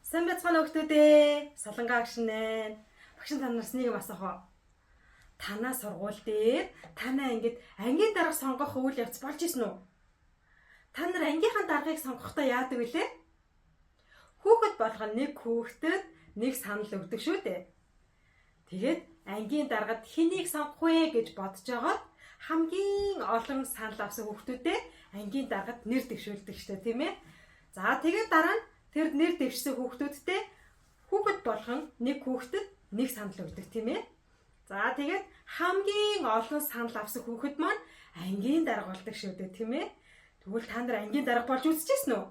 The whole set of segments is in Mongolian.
Сайн байцгаана хүүхдүүдээ. Солонгоо агш нэ. Багш та нараас нэг юм асуухаа. Танаа сургууль дээр танаа ингэж ангийн дарга сонгох үйл явц болж исэн үү? Та нар ангийнхаа даргыг сонгохдоо яадаг вүлээ? Хүүхэд болгоно нэг хүүхдэд нэг санал өгдөг шүү дээ. Тэгээд ангийн даргад хэнийг сонгох вэ гэж бодож байгаад хамгийн олон санал авсан хүүхдүүдээ ангийн даргад нэр дэвшүүлдэг шүү дээ, тийм ээ. За тэгээд дараа нь тэр нэр дэвшсэн хүүхдүүдтэй хүүхэд болгон нэг хүүхдэд нэг санал өгдөг, тийм ээ. За тэгээд хамгийн олон санал авсан хүүхэд маань ангийн дарга болдог шүү дээ, тийм ээ. Тэгвэл та нар ангийн дарга болж үзчихсэн үү?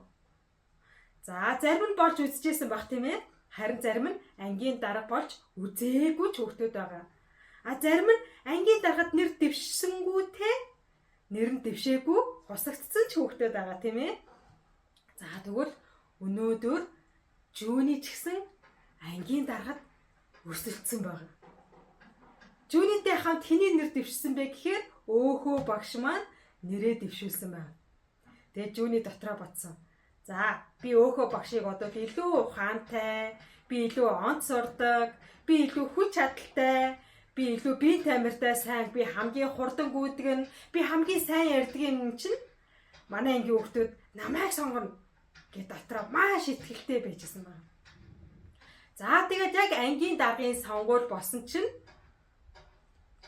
За зарим нь болж үзчихсэн баг, тийм ээ. Харин зарим нь ангийн дарга болж үзээгүй ч хүүхдүүд байгаа. Зарим нь ангийн даргад нэр дэвшсэнгүү те нэр нь дэвшээгүй хусагдсан ч хүүхдүүд байгаа, тийм ээ. За тэгвэл өнөөдөр Жүүни ч гэсэн ангийн даргад өрсөлдсөн байна. Жүүнитэй хамт хэний нэр дэвшсэн бэ гэхээр өөхөө багш маань нэрээ дэвшүүлсэн байна. Тэгээд Жүүни дотроо бодсон. За би өөхөө багшийг одоо илүү ухаантай, би илүү онц сурдаг, би илүү хүч чадалтай, би илүү бие тамиртай сайн, би хамгийн хурдан гүйдэг, би хамгийн сайн ярьдаг юм чинь манай ангийн хүүхдүүд намайг сонгоно гэж дотроо маш ихтэй байжсэн байна. За тэгээд яг ангийн даргын сонгуул болсон чинь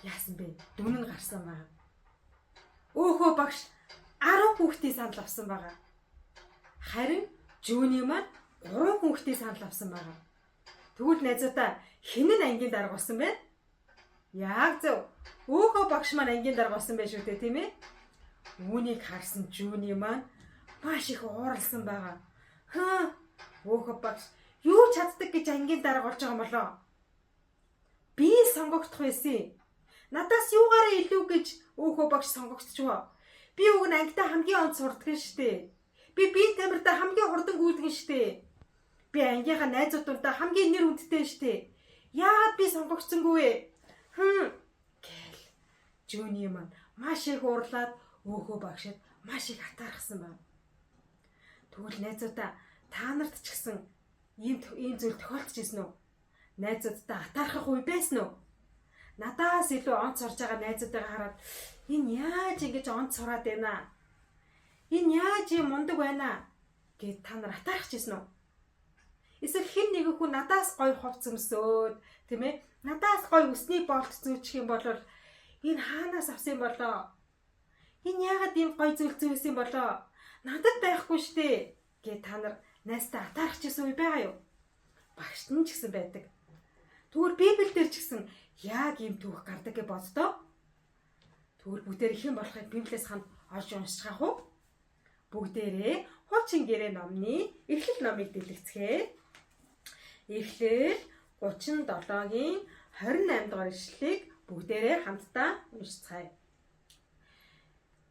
яасан бэ? Дүн нь гарсан байна. Өөхөө багш 10 хүүхдийн санал авсан байгаа. Харин Жүүни маань 3 хүүхдийн санал авсан байгаа. Тэгвэл найзуудаа хэн нь ангийн дарга болсон бэ? Яг зөв. Өөхөө багш маань ангийн дарга болсон байх шүү дээ, тийм ээ. Үүнийг харсан Жүүни маань маш их ууралсан байгаа. Өөхөө багш юу чаддаг гэж ангийн дарга болж байгаа юм болоо? Би сонгогдох байсан. Надаас юугаараа илүү гэж өөхөө багш сонгогдчихвоо. Би уг нь ангитай хамгийн онц сурдаг нь штэ. Би бие тамиртай хамгийн хурдан гүйдэг нь штэ. Би ангийнхаа найзуудтай хамгийн нэр хүндтэй штэ. Яагаад би сонгогдсонгүй вэ? Гэл Жүүни маань маш их уурлаад өөхөө багшид маш их атаархсан байна. Тэгвэл найзуудаа та нарт ч гэсэн ийм зүйл тохиолдож ирсэн үү? Найзуудтай атаархах үе байсан уу? Надаас илүү онц сурж байгаа найзуудтайгаа хараад энэ яаж ингэж онц сураад байна? Энэ яаж юм мундаг байна гэд та нар атаархаж ирсэн үү? Эсвэл хэн нэгэн хүн надаас гоё хувц өмсөөд, тийм ээ? Надаас гоё өсний болт зүүчих юм бол энэ хаанаас авсан юм болоо? Энэ яагаад ийм гоё зүйл зүүсэн юм болоо? Надад байхгүй штэ гэд та нар найзтай атаархаж ирсэн үе байгаа юу? Багшд нь ч гэсэн байдаг. Тэгвэл Библиэлд ч гэсэн яг ийм түүх гардаг гэж боддоо. Тэгвэл бүгдээр их юм болохыг Библиэс ханд олж уншчих уу? Бүгдээрээ хуучин гэрээ номны Эхлэл номыг дэлгэцгээе. Эхлэл 37-гийн 28 дугаар ишлэлийг бүгдээрээ хамтдаа уншицгаая.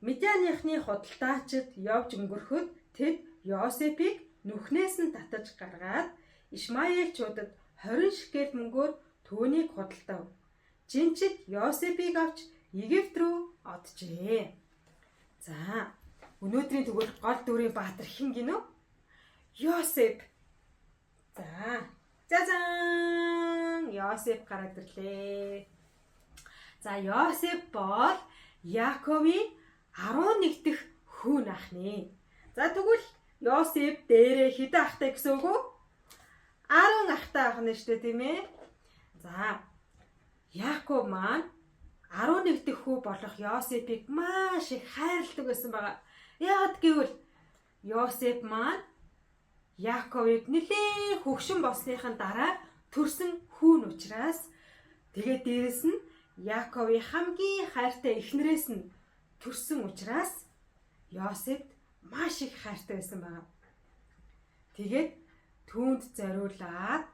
Медианыхны худалдаачид явж өнгөрөхөд тэд Йосепийг нүхнээс нь татаж гаргаад Ишмаэлчуудад 20 шекел мөнгөөр түүнийг худалдав. Жинчид Йосепийг авч Египт рүү оджээ. За, өнөөдрийн тэгвэл гол дүрийн баатар хэн гинөө? Йосеп. За, зазан! Йосеп гараад ирлээ. За, Йосеп бол Яаковын 11 дахь хүү ахны. За, тэгвэл Йосеп дээрээ хэдэн ахтай гэсэн үг үү? 10 ахтай ахна шүү дээ, тийм ээ. За, Яаков маань 11 дахь хүү болох Йосепийг маш их хайрладаг байсан байгаа. Яагаад гэвэл Йосеп маань Яаковыг нэлээд хөгшин болсныхан дараа төрсөн хүүн учраас тэгээд дээрэс нь Яаковын хамгийн хайртай эхнэрээс нь төрсөн учраас Йосепт маш их хайртай байсан байгаа. Тэгээд түүнд зориулаад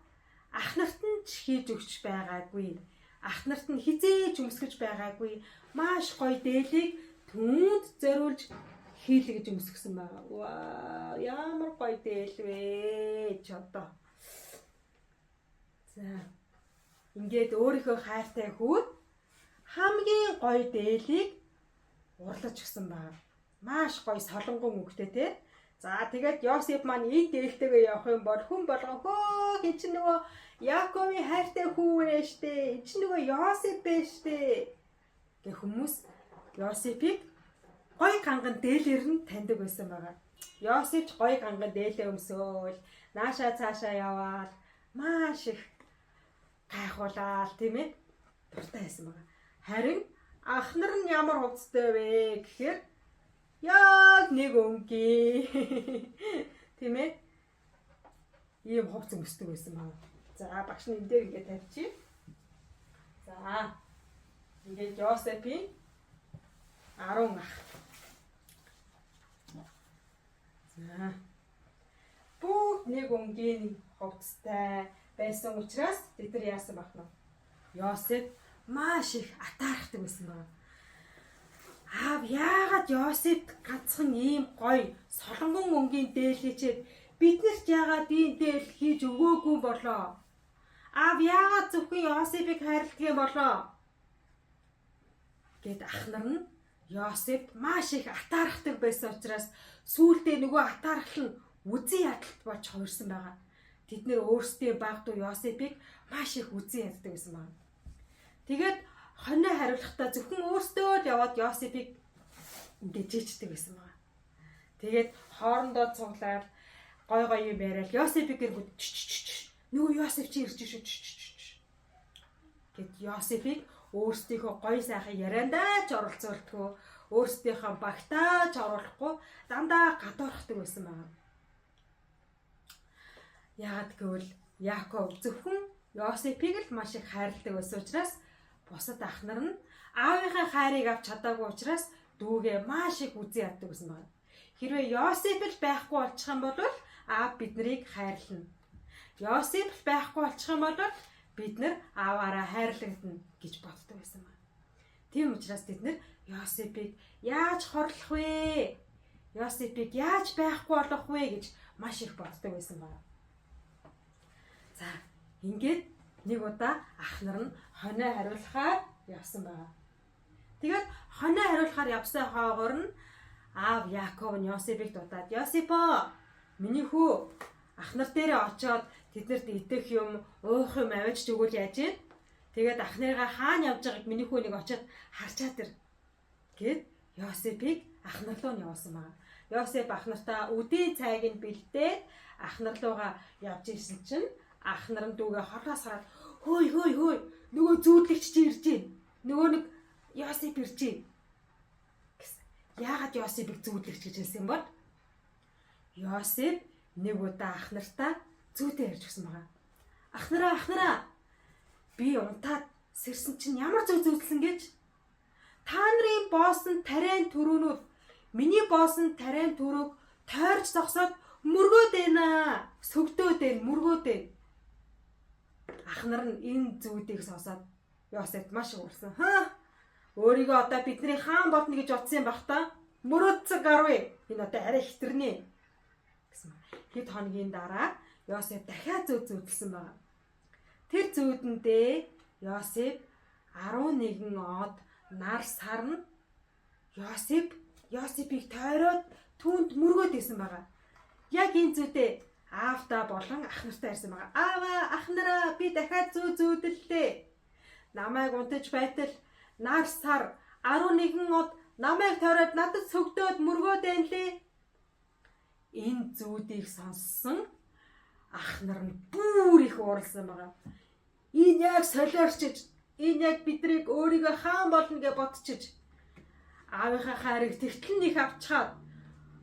ах нарт нь ч хийж өгч байгаагүй. Ах нарт нь хизээж өмсгөж байгаагүй. Маш гоё дээлийг түүнд зориулж хийлгэж өмсгсөн байгаа. Вау, ямар гоё дээл вэ ч одоо. За. Ингээд өөрийнхөө хайртай хүүд хамгийн гоё дээлийг урлаж өгсөн байгаа. Маш гоё солонгон үгтэй те. За тэгээд Йосеф маань энэ дээлтэйгээ явах юм бол хүн болгон хөө энэ чинь нөгөө Яаковын хайртай хүү вэ штэ. Энэ чинь нөгөө Йосеф бэ штэ. Гэх хүмүүс Йосефийг гой ганган дээлэр нь таньдаг байсан байгаа. Йосеф ч гой ганган дээлээ өмсөөл наашаа цаашаа яваад маш их гайхуулаад тийм ээ дуртай байсан байгаа. Харин ах нар нь ямар хувцастай вэ гэхээр яг нэг өнгийн тийм ээ ийм хувцас өмсдөг байсан байна. За багш нь энэ дээр ингээд тавьчих. За ингээд Йосефийн 10 ах. За бүгд нэг өнгийн хувцастай байсан учраас тэд нар яасан бах нь Йосеф маш их атаархдаг байсан байна. Аав яагаад Йосефт ганцхан ийм гоё солонгон өнгийн дээл хийчээд биднэрт яагаад ийм дээл хийж өгөөгүй болоо? Аав яагаад зөвхөн Йосефийг хайрладаг юм болоо? Гэт ах нар нь Йосефт маш их атаархдаг байсан учраас сүүлдээ нөгөө атаархал нь үзий ядалт болж хувирсан байгаа. Тэд нэр өөрсдийн баг дуу Йосефийг маш их үзий яддаг байсан байна. Тэгээд хоноо хариулахдаа зөвхөн өөртөө л яваад Йосефийг ингээд жийчдэг байсан байна. Тэгээд хоорондоо цуглаад гой гой юм яриад Йосефийг гэргүүд нөгөө Йосеф чи ирж шүү гэд Йосефийг өөрсдийнхөө гой сайхан яриандаа ч оролцуулдаггүй, өөрсдийнхөө багтаа ч оруулахгүй дандаа гадуурхдаг байсан байна. Яагаад гэвэл Яаков зөвхөн Йосефийг л маш их хайрладаг байсан учраас бусад ах нар нь аавынхаа хайрыг авч чадаагүй учраас дүүгээ маш их үзий яддаг гэсэн байна. Хэрвээ Йосеф л байхгүй болчих юм бол аав биднийг хайрлана. Йосеф л байхгүй болчих юм бол бид нар ааваараа хайрлагдана гэж боддог байсан байна. Тийм учраас бид нар Йосефийг яаж хорлох вэ? Йосефийг яаж байхгүй болгох вэ гэж маш их боддог байсан байна. За ингээд нэг удаа ах нар нь хоноо хариулахаар явсан байгаа. Тэгээд хоноо хариулахаар явсан хоогоор нь аав Яаков нь Йосефийг дуудаад "Йосефо, миний хүү ах нар дээрээ очиод тэднэрт идэх юм, уух юм авчиж өгвөл яаж вэ? Тэгээд ах нарыгаа хаана явж байгааг миний хүү нэг очиод харчаад ир" гэд Йосефийг ах нар руу явуулсан байгаа. Йосеф ах нартаа үдийн цайг нь бэлдээд ах нар руугаа явж ирсэн чинь ах нар нь дүүгээ холоос хараад хөөй нөгөө зүүдлэгч чи ирж байна. Нөгөө нэг Йосеф ирж байна гэсэн. Яагаад Йосефийг зүүдлэгч гэж хэлсэн бол Йосеф нэг удаа ах нартаа зүйтэй ярьж өгсөн байгаа. Ах нараа би унтаад сэрсэн чинь ямар зүй зүйдлсэн гэж та нарын боосон тариан төрөөнүүд миний боосон тариан төрөөг тойрч зогсоод мөргөөд байна. Сөгдөөд байна, мөргөөд байна. Ах нар нь энэ зүүдийг сонсоод Йосефт маш уурсан. Өөрийгөө одоо бидний хаан болно гэж утсан байх та. Мөрөөдцөг гарвэ. Энэ одоо арай хитэрнэ гэсэн. Хэд хоногийн дараа Йосеф дахиад зүйдэлсэн байна. Тэр зүүдэндээ Йосеф 11 од нар сарна Йосефийг тойроод түүнд мөргөөд исэн байгаа. Яг энэ зүйдээ аавтаа болон ах нартай ярьсан байгаа. Аава, ах нараа би дахиад зүйдэллээ. Намайг унтаж байтал нар сар 11 од намайг тойроод надад сөгдөөд мөргөөд байна лээ. Энэ зүүдийг сонссон ах нар нь бүр их ууралсан байгаа. Энэ яг солиорчиж, энэ яг бидрийг өөрийгөө хаан болно гэж бодчихж аавынхаа хайрыг тэгтлэн их авчаад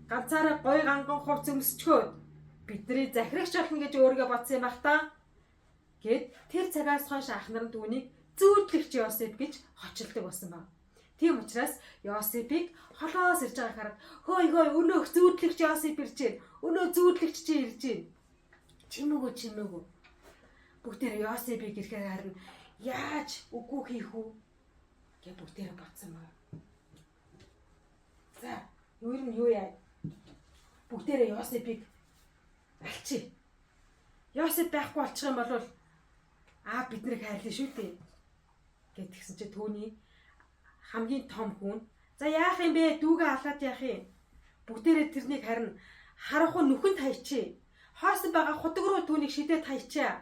ганцаараа гой ганган хувц өмсчгөөд бидний захирагч болно гэж өөрийгөө бодсон юм бах та. Гэт тэр цагаас хойш ах нар нь түүнийг зүүдлэгч Йосеф гэж хочилдог болсон байна. Тийм учраас Йосефийг холоос ирж байгааг хараад хөөй өнөөх зүүдлэгч Йосеф ирж байна. Өнөө зүүдлэгч чи ирж байна. Чимээгөө. Бүгдээр Йосефийг ирэхээр харин яаж үгүй хийх үү гэж бүгдээр бодсон байна. За, юу яа? Бүгдээр Йосефийг алчи. Йосеф байхгүй болчих юм бол бид нарыг хайрлаа шүү дээ. Гэтгсэн чи түүний хамгийн том хүн. За яах юм бэ? Дүүгээ алаад яах юм? Бүгдээрээ тэрнийг харин харахгүй нүхэнд хайчээ. Хоосон байгаа худаг руу түүнийг шидээд хайчаа.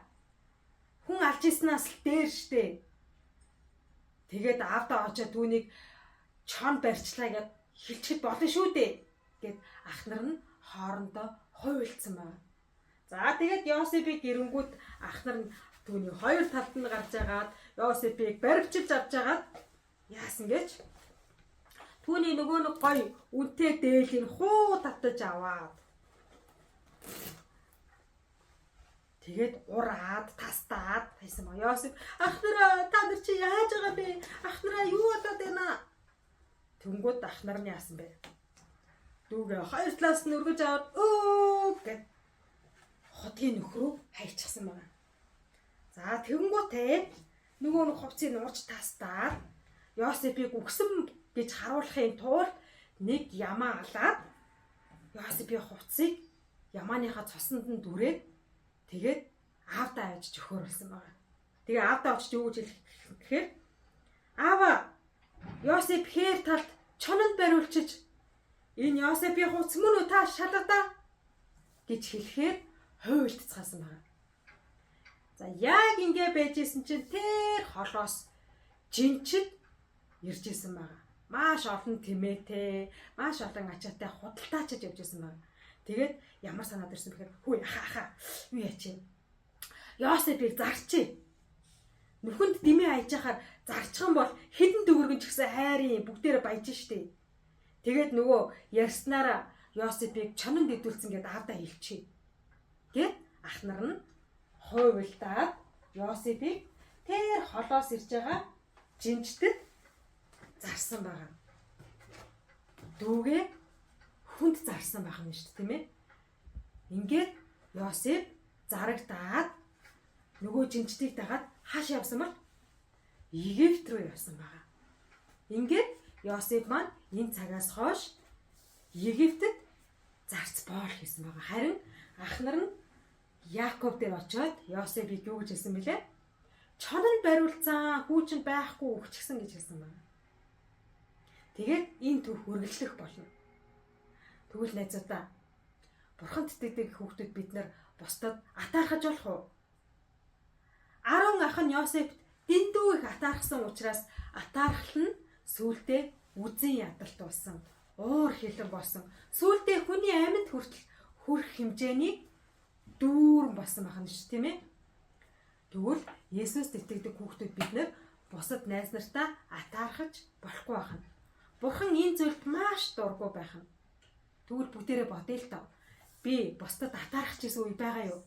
Хүн алж ирснаас л дээр штэ. Тэгээд аавдаа очоод түүнийг чон барьчлаа гэд хилчихэд болно шүү дээ. Гэт ах нар нь хоорондоо хуйлцсан байна. За тэгээд Йосефийг ирэнгүүт ах нар нь түүний хоёр талд нь гарч агаад Йосефийг баривчилж авч агаад яасан гэж түүний нөгөө нэг гой үнтэй дээлийг хуу татаж аваад тэгээд ураад тастаад хайсан ба Йосеф ах нараа та нар чи яаж байгаа бэ? Ах нараа юу болоод байна? Тэнгүүд ах нар нь яасан бэ? Дүүгээ хоёр талаас нь өргөж аваад өө гэд хотгийн нөхрөө хайчихсан байна. За тэгэнгүүтээ нөгөө нэг хувцсыг нуурч тастаад Йосефийг үгсэн гэж харуулахын тулд нэг ямаа алаад Йосефийн хувцсыг ямааныхаа цосонд нь дүрээд тэгээд аавдаа авч зөхөөрүүлсэн байна. Тэгээ аавдаа очиж юу гэж хэлэх гэхээр аава Йосеф хээр талд чонод бариулчиж энэ Йосефийн хувцс мөн үү та шалгадаа гэж хэлэхээр хуйлтцаасан байна. За яг ингэ байжсэн чинь тэр холоос жинчид ирж исэн байна. Маш олон тэмээтэй, маш олон ачаатай худалдаачиж явж исэн байна. Тэгээд ямар санаад ирсэн бэхээр хүү яхаа юу яачи. Йосефийг зарчээ. Нүхэнд дэмээ хайж хахаар зарчхан бол хэдэн төгөргөн ч гэсэн хайрын бүгдээрээ баяж штэ. Тэгээд нөгөө ярьснараа Йосефийг чонод идүүлсэн гэдээ аавдаа хэлчихээ. Гэт ах нар нь хуйлдаад Йосефийг тэр холоос ирж байгаа жинчтэд зарсан байгаа. Дүүгээ хүнд зарсан байх юм шүү дээ, тийм ээ. Ингээд Йосеф зарагдаад нөгөө жинчтийг дагаад хааш явсан бол Египт рүү явсан байгаа. Ингээд Йосеф маань энэ цагаас хойш Египтэд зарц боол хийсэн байгаа. Харин ах нар нь Яаков дээр очиод Йосефийг юу гэж хэлсэн бэлээ? Чонод бариулцсан, хүүчин байхгүй өгчихсэн гэж хэлсэн байна. Тэгээд энэ түүх үргэлжлэх болно. Тэгвэл найзуудаа Бурханд итгэдэг хүүхдүүд бид нар бусдад атаархаж болох уу? Арон ах нь Йосефт дэндүү их атаархсан учраас атаархал нь сүүлдээ үзэн ядалт болсон. Уур хилэн болсон. Сүүлдээ хүний амьд хүртэл хүрэх хэмжээний дүүрэн болсон байх нь шүү, тийм ээ. Тэгвэл Есүст итгэдэг хүүхдүүд бид нар бусад найз нартаа атаархаж болохгүй байх нь. Бурхан энэ зүйлд маш дургүй байх нь. Тэгвэл бүгдээрээ бодъё л тоо. Би бусдад атаархаж исэн үе байгаа юу?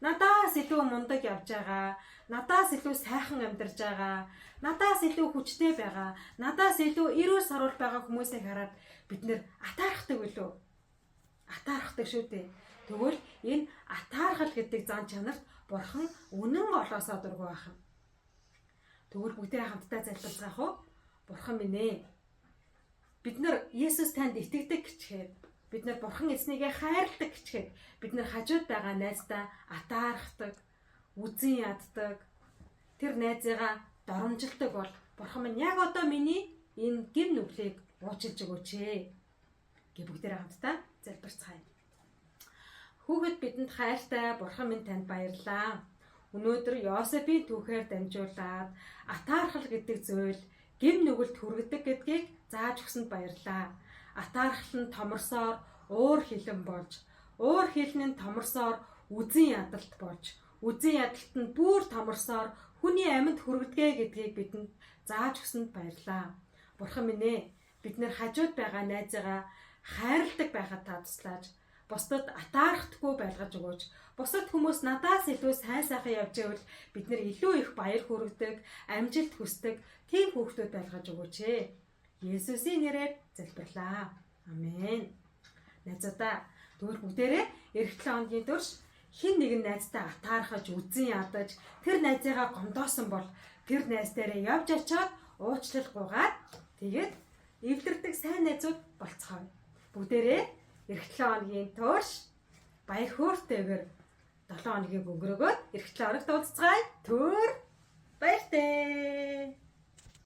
Надаас илүү мундаг явж байгаа, надаас илүү сайхан амьдарч байгаа, надаас илүү хүчтэй байгаа, надаас илүү эрүүл сарвал байгаа хүмүүсийг хараад бид нэр атаархдаг билүү? Атаархдаг шүү дээ. Тэгвэл энэ атаархал гэдэг зан чанарт Бурхан үнэн олоосоо дургүй байх юм. Тэгвэл бүгдээ хамтдаа залбирцгаах уу? Бурхан минь ээ. Бид нар Есүс танд итгэдэг гэчихэд, бид нар Бурхан эзнийгээ хайрладаг гэчихэд, бид нар хажууд байгаа найздаа атаархдаг, үзэн яддаг, тэр найзыгаа доромжилдог бол Бурхан минь яг одоо миний энэ гим нүглийг уучлж өгөөч ээ. Гэ бүгдээ хамтдаа залбирцгаая. Хүүхэд бидэнд хайртай Бурхан минь танд баярлалаа. Өнөөдөр Йосефийн түүхээр дамжуулаад атаархал гэдэг зүйл гим нүгэлд хүргэдэг гэдгийг зааж өгсөнд баярлалаа. Атаархал нь томорсоор уур хилэн болж, уур хилэн нь томорсоор үзэн ядалт болж, үзэн ядалт нь бүр томорсоор хүний амьд хүргэдэг гэдгийг бидэнд зааж өгсөнд баярлалаа. Бурхан минь ээ, бид нэр хажууд байгаа найзыгаа хайрладаг байхад та туслаач. Бусдад атаархдаггүй байлгаж өгөөч. Бусад хүмүүс надаас илүү сайн сайхан явж байвал бид нэр илүү их баяр хүргэдэг, амжилт хүсдэг тийм хүүхдүүд байлгаж өгөөч ээ. Есүсийн нэрээр залбирлаа. Амен. Найзуудаа, тэгвэл бүгдээрээ эх 7 хоногийн турш хэн нэгэн найзтай атаархаж, үзэн ядаж, тэр найзыгаа гомдоосон бол тэр найз дээрээ явж очиод уучлал гуйгаад тэгээд эвлэрдэг сайн найзууд болцгоо. Бүгдээрээ эх 7 хоногийн турш баяр хөөртэйгээр 7 хоногийг өнгөрөөгөөд эх 7 хоногт уулзцгаая. Түр баяртай.